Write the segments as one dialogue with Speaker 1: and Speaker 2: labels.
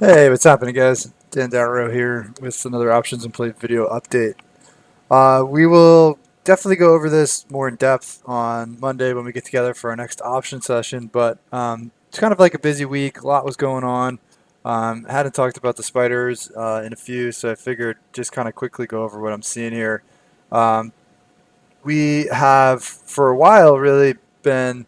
Speaker 1: Hey, what's happening, guys? Dan Darrow here with another Options and Play video update. We will definitely go over this more in depth on Monday when we get together for our next option session, but it's kind of like a busy week. A lot was going on. I hadn't talked about the spiders in a few, so I figured just kind of quickly go over what I'm seeing here. Um, we have, for a while, really been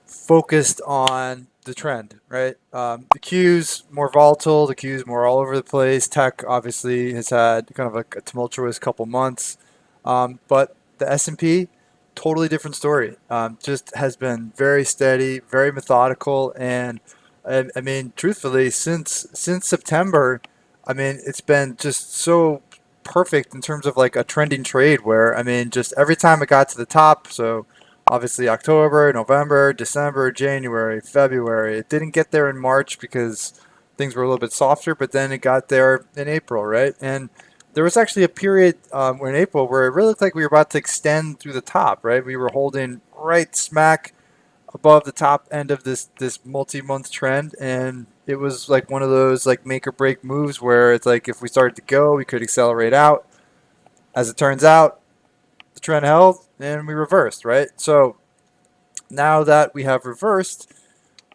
Speaker 1: focused on the trend, right? The Q's more volatile, the Q's more all over the place. Tech obviously has had kind of like a tumultuous couple months, but the S&P, totally different story. Just has been very steady, very methodical, and I mean, truthfully, since September, I mean, it's been just so perfect in terms of like a trending trade where I mean, just every time it got to the top, so obviously October, November, December, January, February. It didn't get there in March because things were a little bit softer, but then it got there in April, right? And there was actually a period in April where it really looked like we were about to extend through the top, right? We were holding right smack above the top end of this multi-month trend, and it was like one of those like make or break moves where it's like if we started to go, we could accelerate out. As it turns out, the trend held and we reversed, right? So now that we have reversed,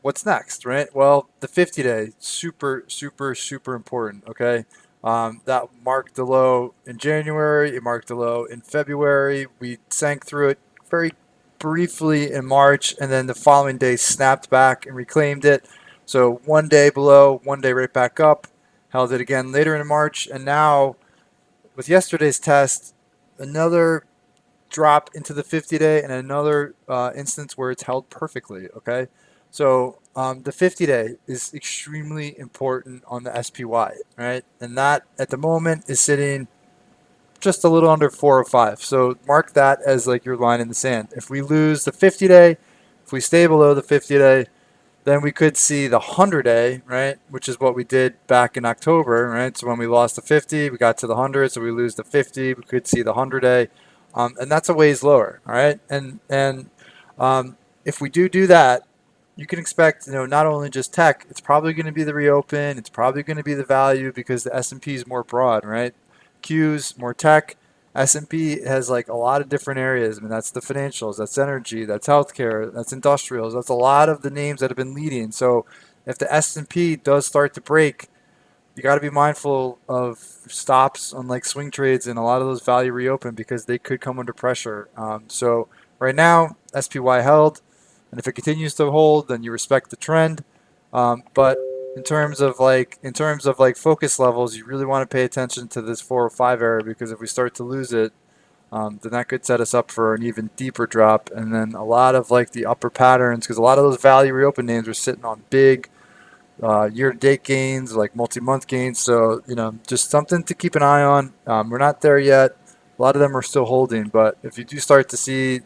Speaker 1: what's next, right? Well, the 50 day, super, super, super important, okay? That marked the low in January, it marked the low in February. We sank through it very briefly in March, and then the following day snapped back and reclaimed it. So one day below, one day right back up, held it again later in March, and now with yesterday's test, another drop into the 50 day and another instance where it's held perfectly. Okay. So the 50 day is extremely important on the SPY, right? And that at the moment is sitting just a little under 405. So mark that as like your line in the sand. If we lose the 50 day, if we stay below the 50 day, then we could see the 100 day, right? Which is what we did back in October, right? So when we lost the 50, we got to the 100, so we lose the 50, we could see the 100 day, and that's a ways lower, all right? And if we do that, you can expect, not only just tech, it's probably going to be the reopen, it's probably going to be the value because the S&P is more broad, right? Q's more tech. S&P has like a lot of different areas. I mean, that's the financials, that's energy, that's healthcare, that's industrials. That's a lot of the names that have been leading. So if the S&P does start to break, you got to be mindful of stops on like swing trades and a lot of those value reopen because they could come under pressure. So right now, SPY held, and if it continues to hold, then you respect the trend. But in terms of like focus levels, you really want to pay attention to this 405 area because if we start to lose it, then that could set us up for an even deeper drop. And then a lot of like the upper patterns, because a lot of those value reopen names are sitting on big year-to-date gains, like multi-month gains. So just something to keep an eye on. We're not there yet. A lot of them are still holding, but if you do start to see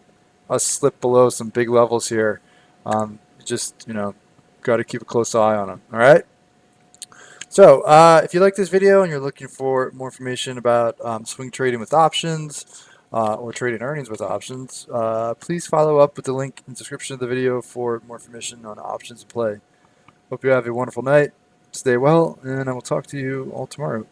Speaker 1: us slip below some big levels here, you just got to keep a close eye on them. All right. So if you like this video and you're looking for more information about swing trading with options or trading earnings with options, please follow up with the link in the description of the video for more information on options and play. Hope you have a wonderful night. Stay well, and I will talk to you all tomorrow.